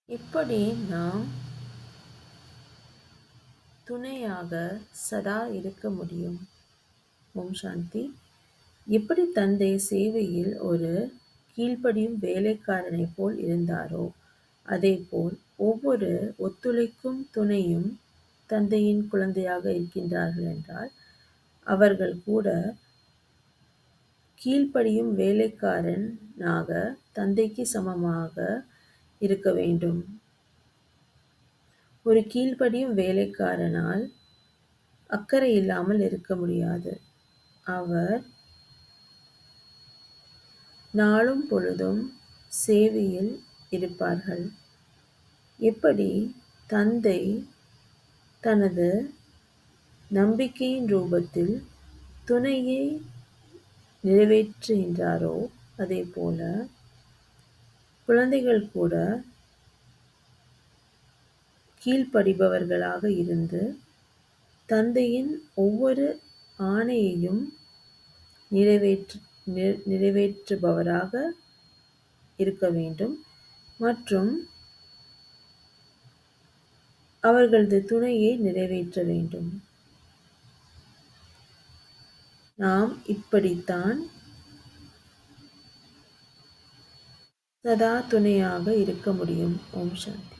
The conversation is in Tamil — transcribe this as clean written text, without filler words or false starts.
எப்படி நாம் துணையாக சதா இருக்க முடியும்? ஓம் சாந்தி. எப்படி தந்தை சேவையில் ஒரு கீழ்ப்படியும் வேலைக்காரனைப் போல் இருந்தாரோ, அதேபோல் ஒவ்வொரு ஒத்துழைக்கும் துணையும் தந்தையின் குழந்தையாக இருக்கின்றார்கள் என்றால், அவர்கள் கூட கீழ்ப்படியும் வேலைக்காரனாக தந்தைக்கு சமமாக இருக்க வேண்டும். ஒரு கீழ்ப்படியும் வேலைக்காரனால் அக்கறை இல்லாமல் இருக்க முடியாது. அவர் நாளும் பொழுதும் சேவையில் இருப்பார்கள். எப்படி தந்தை தனது நம்பிக்கையின் ரூபத்தில் துணையை நிறைவேற்றுகின்றாரோ, அதேபோல குழந்தைகள் கூட கீழ்ப்படிபவர்களாக இருந்து தந்தையின் ஒவ்வொரு ஆணையையும் நிறைவேற்றுபவராக இருக்க வேண்டும் மற்றும் அவர்களது துணையை நிறைவேற்ற வேண்டும். நாம் இப்படித்தான் சதா துணையாக இருக்க முடியும். ஓம் சாந்தி.